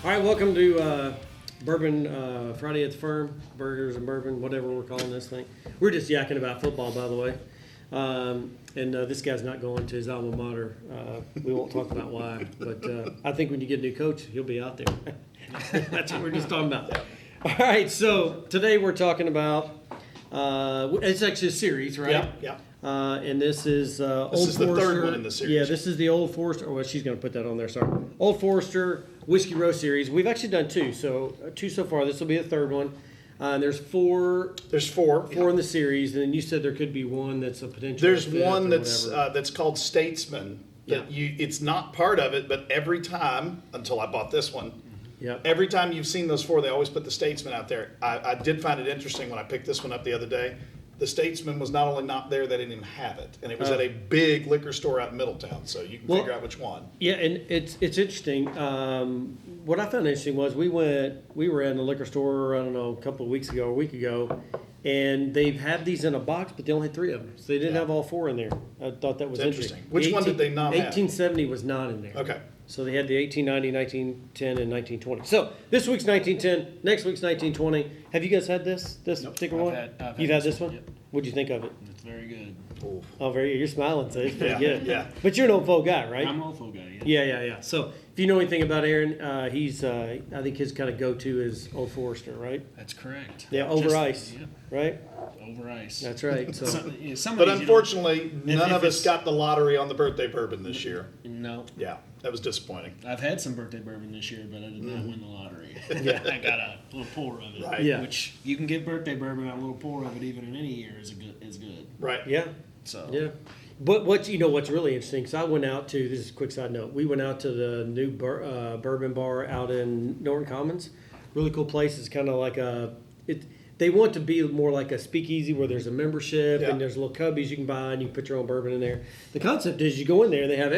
All right, welcome to Bourbon Friday at the Firm, Burgers and Bourbon, whatever we're calling this thing. We're just yakking about football, by the way. This guy's not going to his alma mater. We won't talk about why, but I think when you get a new coach, he'll be out there. That's what we're just talking about. All right, so today we're talking about, it's actually a series, right? Yeah. And this is Old Forester. This is the third one in the series. Yeah, this is the Old Forester. Oh, well, she's going to put that on there. Sorry. Old Forester Whiskey Row series. We've actually done two so far. This will be the third one. There's four. There's four. Four in the series, and then you said there could be one that's a potential. There's fifth one or that's whatever. called Statesman. Yeah. It's not part of it, but every time until I bought this one. Yeah. Every time you've seen those four, they always put the Statesman out there. I did find it interesting when I picked this one up the other day. The Statesman was not only not there, they didn't even have it, and it was at a big liquor store out in Middletown. So you can figure out which one. Yeah, and it's interesting. What I found interesting was we were in a liquor store, I don't know, a couple of weeks ago, a week ago, and they've had these in a box, but they only had three of them. So they didn't have all four in there. I thought that was interesting. Which one did they not have? 1870 was not in there. Okay. So they had the 1890, 1910, and 1920. So this week's 1910, next week's 1920. Have you guys had this particular one? You've had this one? Yep. What'd you think of it? It's very good. Oh, you're smiling, so it's pretty good. Yeah. But you're an old folk guy, right? I'm an old folk guy, yeah. Yeah. So if you know anything about Aaron, he's I think his kind of go-to is Old Forester, right? That's correct. Yeah, over Just- ice, yeah, right? over ice. That's right. So Some of But these, you know, unfortunately, none if of us it's- got the lottery on the birthday bourbon this year. no. Yeah, that was disappointing. I've had some birthday bourbon this year, but I did not win the lottery. Yeah. I got a little pour of it. Right. Yeah. Which you can get birthday bourbon on a little pour of it even in any year is good. Right. yeah. So Yeah. But what's really interesting, so I went out to, this is a quick side note, we went out to the new bourbon bar out in Norton Commons. Really cool place. It's kind of like they want to be more like a speakeasy where there's a membership and there's little cubbies you can buy and you can put your own bourbon in there. The concept is you go in there, they have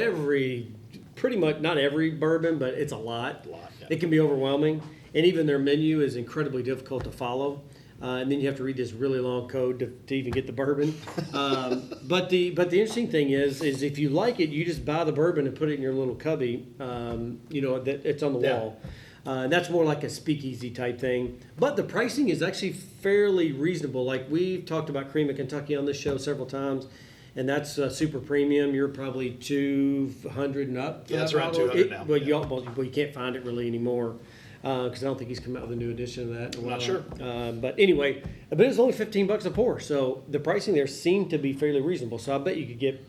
pretty much, not every bourbon, but it's a lot. Yeah. It can be overwhelming. And even their menu is incredibly difficult to follow. And then you have to read this really long code to even get the bourbon. But the interesting thing is if you like it, you just buy the bourbon and put it in your little cubby. That it's on the wall. And that's more like a speakeasy type thing. But the pricing is actually fairly reasonable. Like we've talked about Cream of Kentucky on this show several times, and that's super premium. You're probably $200 and up. Yeah, it's around $200 now. Well, you can't find it really anymore. Because I don't think he's come out with a new edition of that in a while. Not sure. But anyway, it's only $15 a pour. So the pricing there seemed to be fairly reasonable. So I bet you could get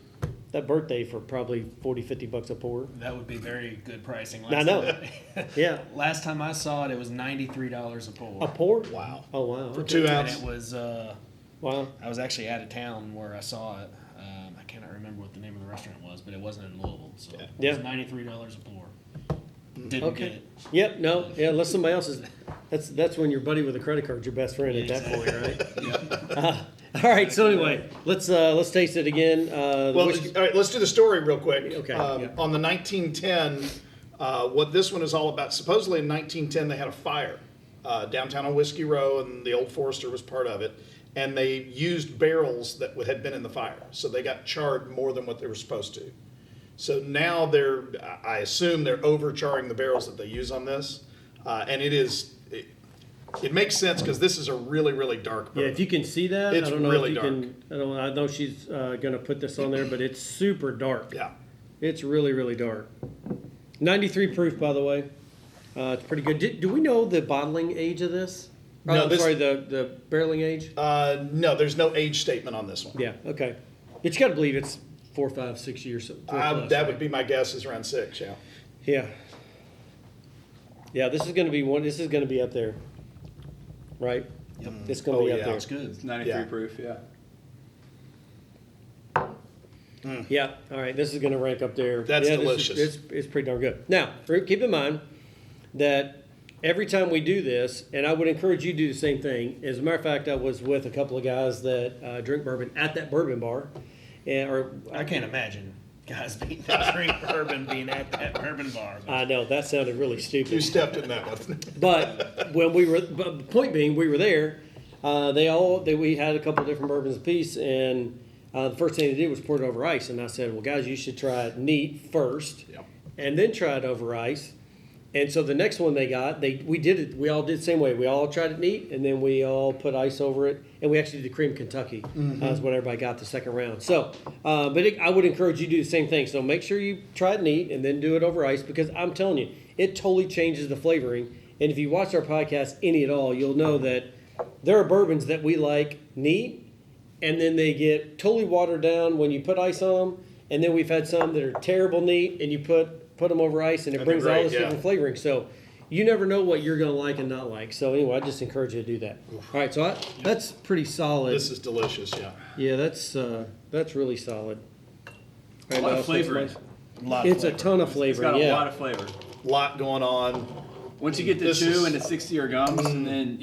that birthday for probably $40-50 a pour. that would be very good pricing. I know. Yeah. Last time I saw it, it was $93 a pour. A pour? Wow. Oh, wow. For Okay. 2 And ounce. it was Wow. I was actually out of town where I saw it. I cannot remember what the name of the restaurant was, but it wasn't in Louisville. So it was $93 a pour. Didn't get it. Yep. No. Yeah. Unless somebody else is. That's when your buddy with a credit card is your best friend at that point, right? All right. So anyway, let's taste it again. All right, let's do the story real quick. Okay, On the 1910, what this one is all about, supposedly in 1910 they had a fire downtown on Whiskey Row, and the Old Forester was part of it, and they used barrels that had been in the fire, so they got charred more than what they were supposed to. So now I assume they're overcharring the barrels that they use on this, and it makes sense because this is a really, really dark bourbon. Yeah. If you can see that, It's I don't know really if you dark. can. I know she's going to put this on there, but it's super dark. Yeah. It's really, really dark. 93 proof, by the way. It's pretty good. Do we know the bottling age of this? No, the barreling age? No, there's no age statement on this one. Yeah, okay. But you got to believe it's 4, 5, 6 years. That would be my guess, is around 6, yeah. Yeah. Yeah, this is going to be one. This is going to be up there. Right? Yep. It's going to be up yeah. there. It's good. It's 93 Yeah. proof, yeah. Yeah. All right. This is going to rank up there. That's this is- delicious. It's pretty darn good. Now, keep in mind that every time we do this, and I would encourage you to do the same thing. As a matter of fact, I was with a couple of guys that drink bourbon at that bourbon bar, I can't imagine guys that drink bourbon being at that bourbon bar. I know that sounded really You stupid. stepped in that one. But the point being, we were there. We had a couple of different bourbons apiece, and the first thing they did was pour it over ice. And I said, "Well, guys, you should try it neat first, Yep. and then try it over ice." And so the next one they got, we all did the same way. We all tried it neat, and then we all put ice over it, and we actually did the cream Kentucky. That's what everybody got the second round. So, I would encourage you to do the same thing. So make sure you try it neat, and then do it over ice, because I'm telling you, it totally changes the flavoring. And if you watch our podcast any at all, you'll know that there are bourbons that we like neat, and then they get totally watered down when you put ice on them. And then we've had some that are terrible neat, and you put them over ice, and it brings all this different flavoring. So you never know what you're going to like and not like. So anyway, I just encourage you to do that. All right, so that's pretty solid. This is delicious, yeah. Yeah, that's really solid. A lot of flavor. It's a ton of flavor. It's got a lot of flavor. Lot going on. Once you get the 2 and the 60-year gums, and then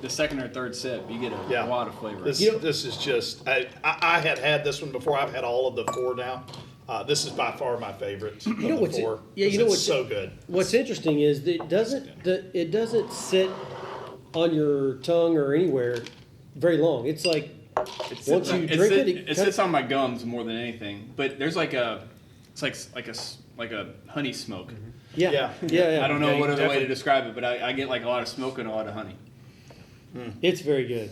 the second or third sip, you get a lot of flavor. This is just. I had this one before. I've had all of the 4 now. This is by far my favorite. You know what's 4. what's so good. What's interesting is that it doesn't sit on your tongue or anywhere very long. It's like once you drink it sits on my gums more than anything. But there's like a honey smoke. Yeah. I don't know what other way to describe it, but I get like a lot of smoke and a lot of honey. It's very good.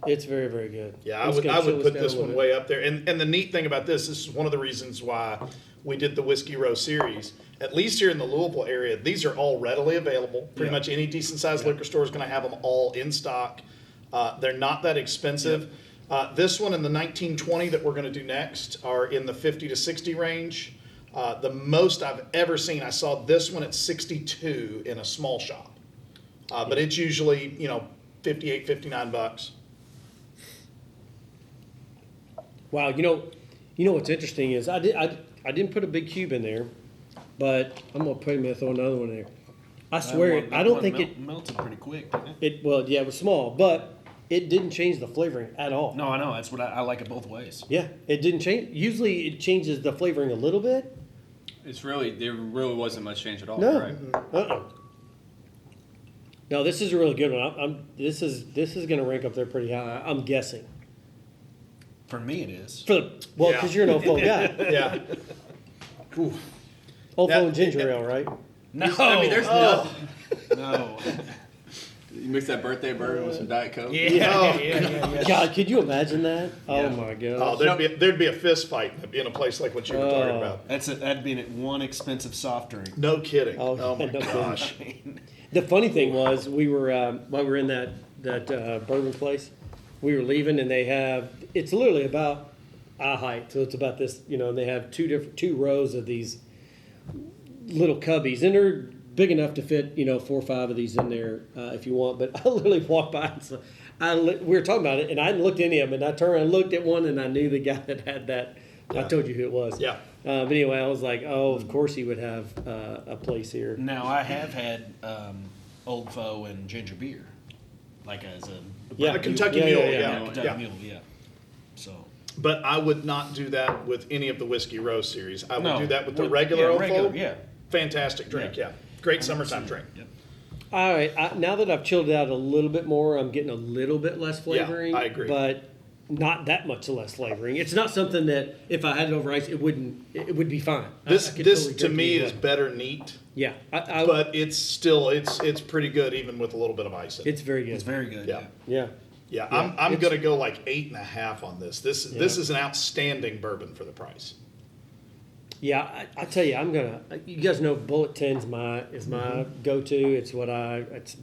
It's very, very good. Yeah, I would put this one way up there. And the neat thing about this is one of the reasons why we did the Whiskey Row series. At least here in the Louisville area, these are all readily available. Pretty much any decent sized liquor store is going to have them all in stock. They're not that expensive. This one and the 1920 that we're going to do next are in the 50 to 60 range. The most I've ever seen, I saw this one at 62 in a small shop. But it's usually, $58, $59. Wow, you know what's interesting is I didn't put a big cube in there, but I'm gonna throw another one in there. I swear, I don't think it melted pretty quick, didn't it? It was small, but it didn't change the flavoring at all. No, I know. That's what I like it both ways. Yeah, it didn't change. Usually, it changes the flavoring a little bit. There really wasn't much change at all. No, Right? No, this is a really good one. This is going to rank up there pretty high. I'm guessing. For me, it is. Because you're an Old Fine guy. Yeah. Old Fine ginger ale, right? No, I mean, there's no. You mix that birthday bourbon with some Diet Coke. Yeah. God, could you imagine that? Yeah. Oh my God. Oh, there'd be a fist fight in a place like what you were talking about. That'd be one expensive soft drink. No kidding. Oh, my no gosh. The funny thing was, we were while we were in that bourbon place, we were leaving, and it's literally about eye height, so it's about this, and they have two rows of these little cubbies, and they're big enough to fit 4 or 5 of these in there if you want. But I literally walked by, and so we were talking about it, and I hadn't looked at any of them, and I turned and looked at one, and I knew the guy that had that. I told you who it was. Yeah. But anyway, I was like, oh, of course he would have a place here. Now, I have had Old Fine and ginger beer, like as A Kentucky Mule, Kentucky Mule, yeah. So. But I would not do that with any of the Whiskey Row series. I would do that with the Old Fine. yeah. Fantastic drink, yeah. Great summertime drink. Yep. All right. Now that I've chilled it out a little bit more, I'm getting a little bit less flavoring. I agree. But not that much less flavoring. It's not something that if I had it over ice, it would be fine. This I could to totally drink me it is better neat. Yeah. But it's still it's pretty good even with a little bit of ice in it. It's very good. It's very good. Yeah. Yeah. Yeah, I'm gonna go like 8.5 on this. This is an outstanding bourbon for the price. Yeah, I tell you, you guys know Bullet 10 is my go-to. It's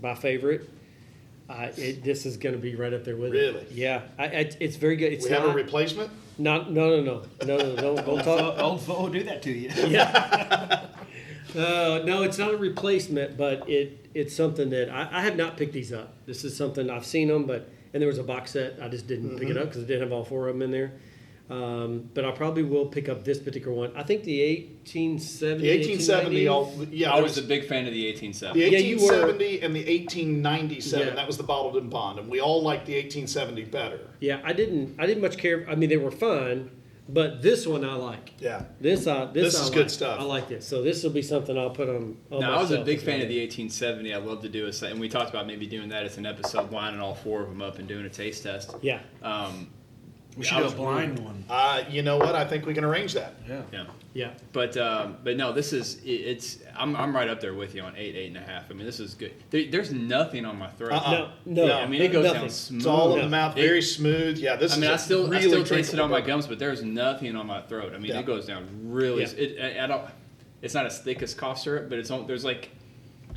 my favorite. This is going to be right up there with it. Really? Yeah. It's very good. It's We have a replacement? No, don't talk. Old Fine will do that to you. Yeah. No, it's not a replacement, but it's something that I have not picked these up. This is something I've seen them, and there was a box set. I just didn't pick it up because it didn't have all 4 of them in there. But I probably will pick up this particular one. I think the 1870. The 1870. I was a big fan of the 1870. The 1870 and the 1897. Yeah. That was the bottled and bond, and we all liked the 1870 better. Yeah, I didn't much care. I mean, they were fun, but this one I like. Yeah. This is good stuff. I like this. So this will be something I'll put on. I was a big fan of the 1870. I'd love to do and we talked about maybe doing that as an episode, lining all 4 of them up and doing a taste test. Yeah. We should do a blind one. You know what? I think we can arrange that. Yeah. Yeah. Yeah. But no, this is it's. I'm right up there with you on 8.5. I mean, this is good. There's nothing on my throat. No. I mean, it goes nothing. down smooth. It's all in the mouth, very smooth. Yeah, this I is mean, a I still really taste it on my drinkable gums, but there's nothing on my throat. I mean, Yeah. it goes down really. Yeah. I don't. It's not as thick as cough syrup, but there's like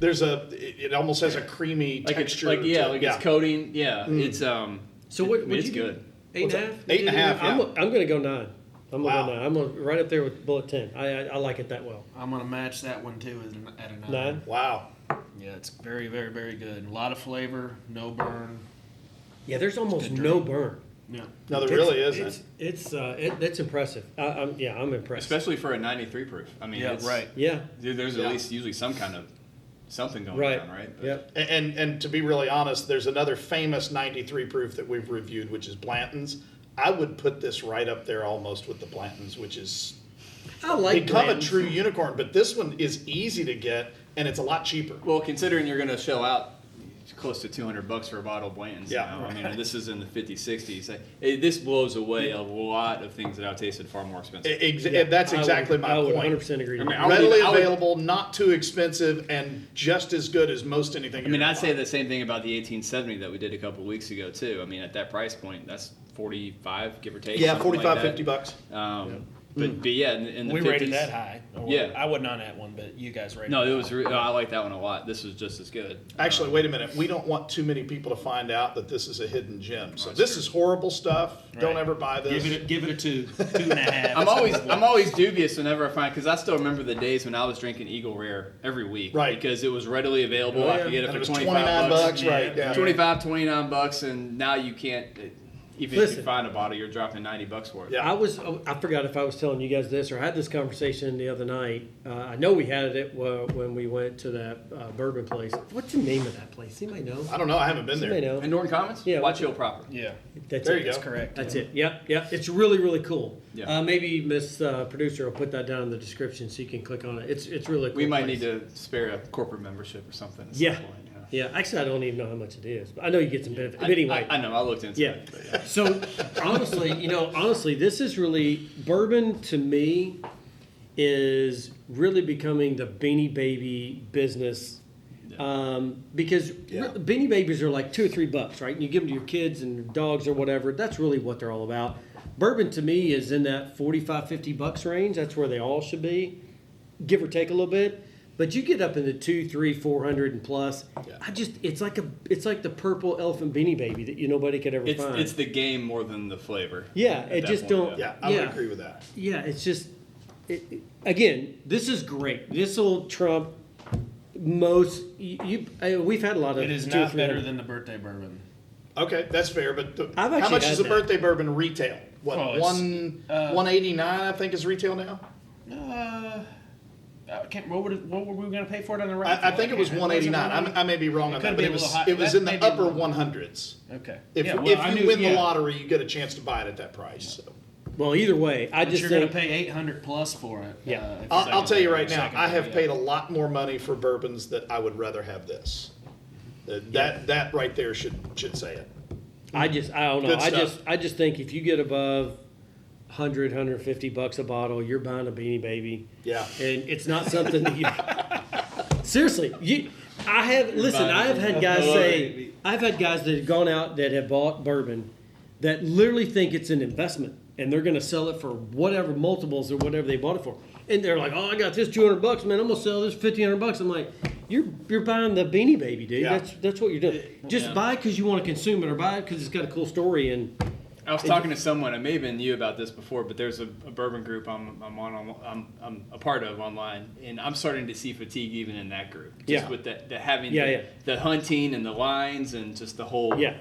It almost has a creamy texture. it's coating. Yeah, it's So what? I mean, what'd it's you do? good. 8.5. 8.5, I'm yeah. going to go 9. I'm going to Wow. go 9. I'm gonna, right up there with bullet 10. I like it that well. I'm gonna match that one too at a 9. 9. Wow. Yeah, it's very, very, very good. A lot of flavor, no burn. Yeah, there's almost Good no drink. burn. Yeah. No, there really isn't. It's impressive. I'm impressed. Especially for a 93 proof. I mean, Yeah, it's, right. Yeah. There's Yeah. at least usually some kind of something going Right. on, right? But- Yep. And to be really honest, there's another famous 93 proof that we've reviewed, which is Blanton's. I would put this right up there almost with the Blanton's, which is I like become Blanton's. a true unicorn. But this one is easy to get, and it's a lot cheaper. Well, considering you're going to shell out close to $200 for a bottle of Blanton's, Yeah. now, I mean, this is in the 50s, 60s. This blows away a lot of things that I've tasted far more expensive. Yeah, That's exactly my I would point. 100% agree. I with mean, you. Readily I would- available, not too expensive, and just as good as most anything. I mean, I'd say the same thing about the 1870 that we did a couple of weeks ago, too. I mean, at that price point, that's 45, give or take. Yeah, something 45, like that. 50 bucks. But yeah, in the We 50s. rated that high. Or Yeah. I would not at one, but you guys rated No, it it was. high. I like that one a lot. This was just as good. Actually, wait a minute. We don't want too many people to find out that this is a hidden gem. So That's this true. is horrible stuff. Don't Right. ever buy this. Give it a 2, 2.5. I'm always dubious whenever I find, because I still remember the days when I was drinking Eagle Rare every week, Right. Because it was readily available. Oh, I yeah. could get it And for it was 25 bucks, right? Yeah. 25, 29 bucks, and now you can't. Even if Listen. you find a bottle, you're dropping $90 for it. Yeah. I forgot if I was telling you guys this or I had this conversation the other night. I know we had it when we went to that bourbon place. What's the name of that place? Anybody know? I don't know. I haven't been Somebody there. know? And Norton Commons? Yeah. Watch Hill proper. Yeah, That's There it. you that's go. correct. That's yeah. it. Yep. It's really, really cool. Yeah. Maybe Miss Producer will put that down in the description so you can click on it. It's really cool. We might place. need to spare a corporate membership or something. At Yeah. Some point, Yeah, actually, I don't even know how much it is, but I know you get some benefit. But anyway, I know. I looked into yeah. it. But yeah. So honestly, this is really bourbon to me is really becoming the Beanie Baby business. Because Yeah. Beanie Babies are like $2 or $3, right? And you give them to your kids and dogs or whatever. That's really what they're all about. Bourbon to me is in that $45, $50 range. That's where they all should be, give or take a little bit. But you get up into 200, 300, 400 and plus. Yeah. It's like the purple elephant Beanie Baby that nobody could ever find. It's the game more than the flavor. Yeah, at it that just point, don't. Yeah, I would agree with that. Yeah, it's just. Again, this is great. This will trump most. We've had a lot of. It is 200 or not better 300. than the birthday bourbon. Okay, that's fair. But I've how actually much had is a that. birthday bourbon retail? What, Oh, it's, 189 I think is retail now? I can't, what were we going to pay for it on the right? I think it was 189. I may be wrong on that, Could but be it a was little high. it was That in the may be a upper little- 100s. Okay. If, Yeah, well, if I you knew- win the yeah. lottery, you get a chance to buy it at that price. So. Well, either way, I But just you're going to think. pay 800 plus for it. Yeah. if it's I'll tell you right now, secondary, I have yeah. paid a lot more money for bourbons that I would rather have this. That right there should say it. I don't know. Good stuff. I just think if you get above 100, 150 bucks a bottle, you're buying a Beanie Baby. Yeah. And it's not something that you. Seriously, I have had guys say, I've had guys that have gone out that have bought bourbon that literally think it's an investment and they're going to sell it for whatever multiples or whatever they bought it for. And they're like, oh, I got this $200, man. I'm going to sell this $1,500. I'm like, you're buying the Beanie Baby, dude. Yeah. That's what you're doing. Just Yeah. buy it because you want to consume it or buy it because it's got a cool story. And I was talking to someone, it may have been you about this before, but there's a bourbon group I'm a part of online, and I'm starting to see fatigue even in that group. Just Yeah. with the having Yeah, the hunting and the lines and just the whole yeah.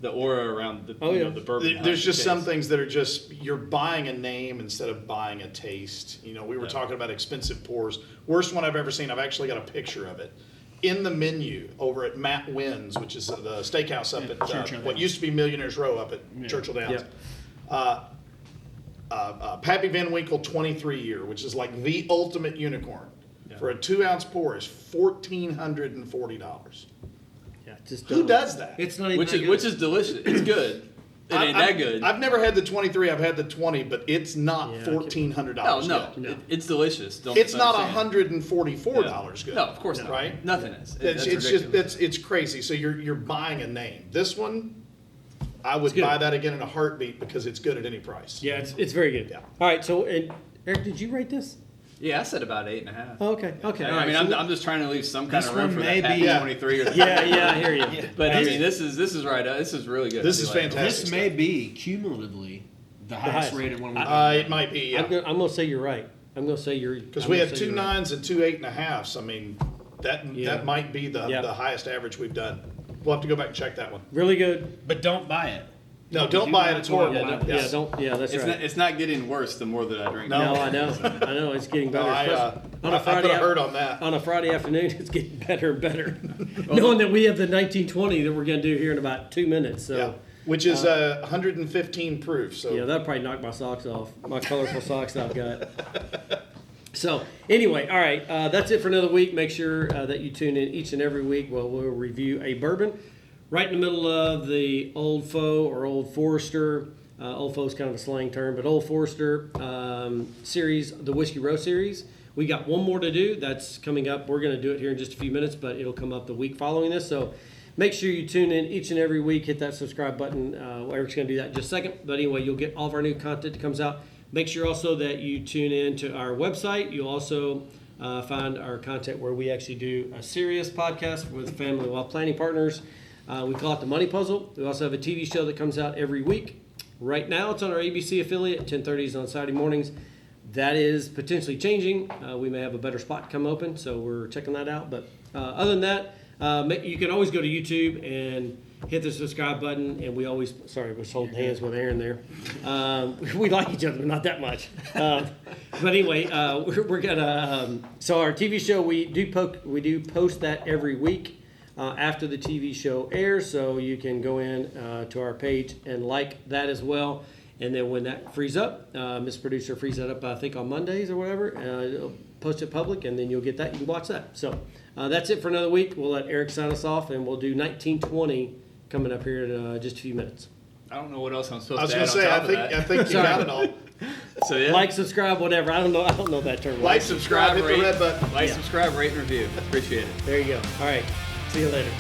the aura around the Oh, yeah. the bourbon. There's just taste. some things that are just, you're buying a name instead of buying a taste. You know, we were Yeah. talking about expensive pours. Worst one I've ever seen, I've actually got a picture of it. In the menu over at Matt Wynn's, which is the steakhouse up at Churchill what Downs. used to be Millionaire's Row up at Yeah. Churchill Downs. Yeah. Pappy Van Winkle 23 year, which is like the ultimate unicorn, for a 2-ounce pour is $1,440. Yeah, just Who don't. does that? It's not even which that is good. which is delicious. It's good, It ain't that good. I've never had the 23. I've had the 20, but it's not Yeah, $1,400 no, good. it's delicious. Don't It's not misunderstand. $144 good. No, of course not. Right? Nothing is. It's That's just ridiculous. it's crazy. So you're buying a name. This one, I would good. buy that again in a heartbeat because it's good at any price. Yeah, it's very good. Yeah. All right, so and Eric, did you rate this? Yeah, I said about 8.5. Oh, okay. Okay. all I right, mean, so I'm just trying to leave some kind This of room one for may that happy be- 23 or the yeah, I hear you. But I mean, this is right. This is really good. This I is do like it. fantastic. This may be cumulatively the highest highest. rated one we've It might be, I'm yeah. gonna say you're right. I'm gonna say you're Because I'm we gonna had say 2 you're right. 9s and 2 8.5s. I mean, that Yeah. that might be the Yeah. highest average we've done. We'll have to go back and check that one. Really good. But don't buy it. No, don't You buy it. might It's wanna horrible. buy it. Yeah, don't. Yeah, that's It's right. not. It's not getting worse the more that I drink. No. No, I know. I know. It's getting No, better. I especially put a hurt on that. On a Friday afternoon, it's getting better and better. Knowing that we have the 1920 that we're going to do here in about 2 minutes. So, Yeah. Which is 115 proof. So yeah, that'll probably knock my socks off, my colorful socks I've got. So, anyway, all right, that's it for another week. Make sure that you tune in each and every week. We'll review a bourbon right in the middle of the Old Foe or Old Forester. Old Foe is kind of a slang term, but Old Forester series, the Whiskey Row series. We got one more to do. That's coming up. We're going to do it here in just a few minutes, but it'll come up the week following this. So make sure you tune in each and every week. Hit that subscribe button. Eric's going to do that in just a second. But anyway, you'll get all of our new content that comes out. Make sure also that you tune in to our website. You'll also find our content where we actually do a serious podcast with family while planning partners. We call it The Money Puzzle. We also have a TV show that comes out every week. Right now, it's on our ABC affiliate, 10:30s on Saturday mornings. That is potentially changing. We may have a better spot come open, so we're checking that out. But other than that, you can always go to YouTube and hit the subscribe button. And we always, sorry, I was holding hands with Aaron there. We like each other, but not that much. But anyway, we're gonna. So our TV show, we do post that every week. After the TV show airs, so you can go in to our page and like that as well. And then when that frees up, Miss Producer frees that up, I think on Mondays or whatever. It'll post it public, and then you'll get that. You can watch that. So that's it for another week. We'll let Eric sign us off, and we'll do 1920 coming up here in just a few minutes. I don't know what else I'm supposed I was to going add to say, on top of that. I think you got it all. So yeah. Like, subscribe, whatever. I don't know that term. Like, subscribe, hit the red button. Like, subscribe, rate, and review. Appreciate it. There you go. All right. See you later.